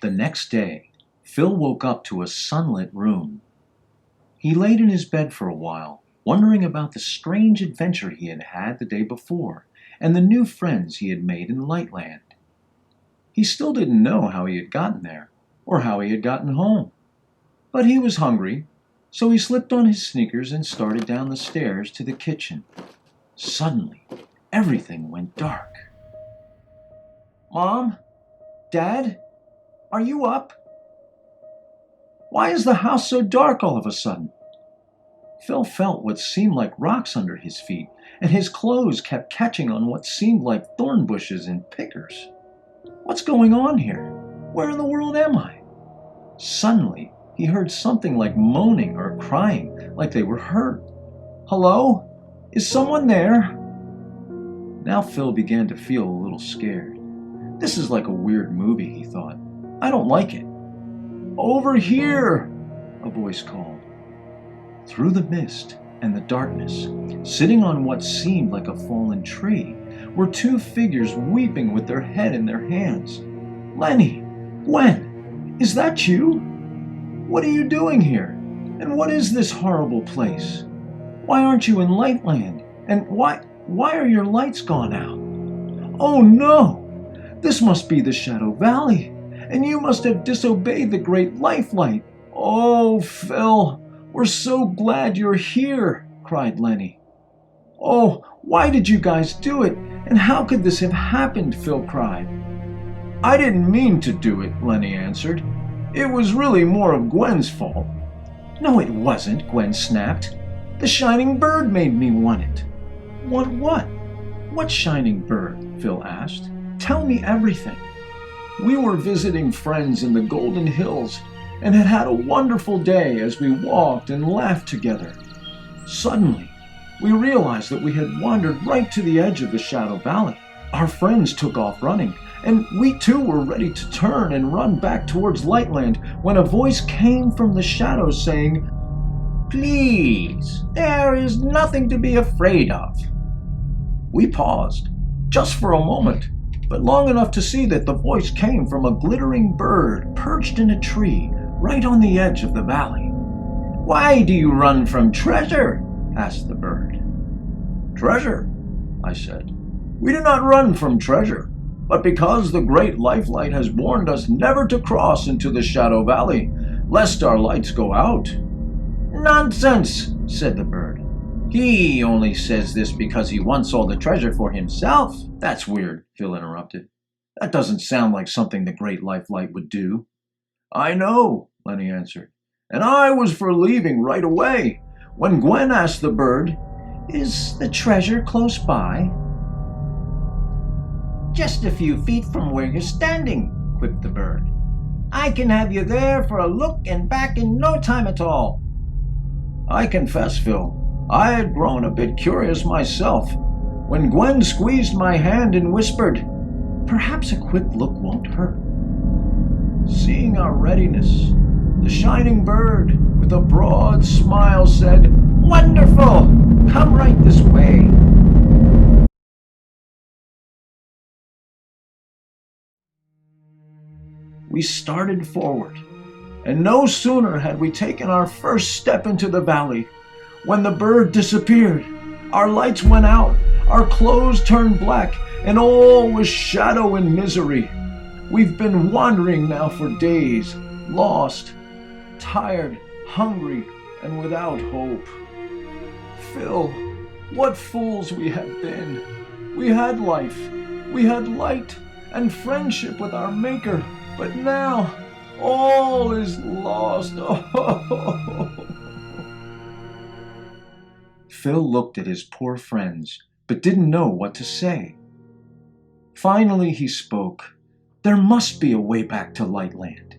The next day, Phil woke up to a sunlit room. He laid in his bed for a while, wondering about the strange adventure he had had the day before and the new friends he had made in Lightland. He still didn't know how he had gotten there or how he had gotten home. But he was hungry, so he slipped on his sneakers and started down the stairs to the kitchen. Suddenly, everything went dark. "Mom? Dad? Are you up? Why is the house so dark all of a sudden?" Phil felt what seemed like rocks under his feet, and his clothes kept catching on what seemed like thorn bushes and pickers. "What's going on here? Where in the world am I?" Suddenly, he heard something like moaning or crying, like they were hurt. "Hello? Is someone there?" Now Phil began to feel a little scared. This is like a weird movie, he thought. I don't like it. "Over here!" a voice called. Through the mist and the darkness, sitting on what seemed like a fallen tree, were two figures weeping with their head in their hands. "Lenny! Gwen! Is that you? What are you doing here? And what is this horrible place? Why aren't you in Lightland? And why are your lights gone out? Oh no! This must be the Shadowvalley, and you must have disobeyed the great Lifelight. Oh, Phil, we're so glad you're here," cried Lenny. "Oh, why did you guys do it? And how could this have happened?" Phil cried. "I didn't mean to do it," Lenny answered. "It was really more of Gwen's fault." "No, it wasn't," Gwen snapped. "The shining bird made me want it." "Want what? What shining bird?" Phil asked. "Tell me everything." "We were visiting friends in the Golden Hills and had had a wonderful day as we walked and laughed together. Suddenly, we realized that we had wandered right to the edge of the Shadowvalley. Our friends took off running, and we too were ready to turn and run back towards Lightland when a voice came from the shadows saying, 'Please, there is nothing to be afraid of.' We paused, just for a moment, but long enough to see that the voice came from a glittering bird perched in a tree right on the edge of the valley. 'Why do you run from treasure?' asked the bird. 'Treasure?' I said. 'We do not run from treasure, but because the great Lifelight has warned us never to cross into the Shadowvalley, lest our lights go out.' 'Nonsense,' said the bird. 'He only says this because he wants all the treasure for himself.' 'That's weird,' Phil interrupted. 'That doesn't sound like something the great Lifelight would do.' 'I know,' Lenny answered, 'and I was for leaving right away, when Gwen asked the bird, "Is the treasure close by?" "Just a few feet from where you're standing," quipped the bird. "I can have you there for a look and back in no time at all." I confess, Phil, I had grown a bit curious myself when Gwen squeezed my hand and whispered, "Perhaps a quick look won't hurt." Seeing our readiness, the shining bird, with a broad smile, said, "Wonderful! Come right this way." We started forward, and no sooner had we taken our first step into the valley when the bird disappeared. Our lights went out, our clothes turned black, and all was shadow and misery. We've been wandering now for days, lost, tired, hungry, and without hope. Phil, what fools we have been. We had life, we had light and friendship with our Maker, but now all is lost. Oh. Phil looked at his poor friends, but didn't know what to say. Finally he spoke. "There must be a way back to Lightland."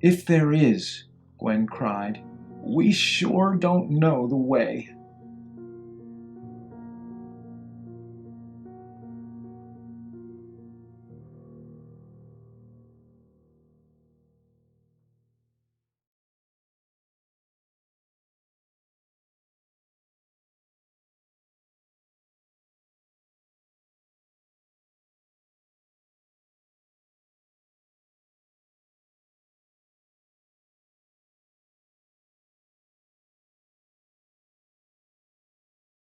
"If there is," Gwen cried, "we sure don't know the way."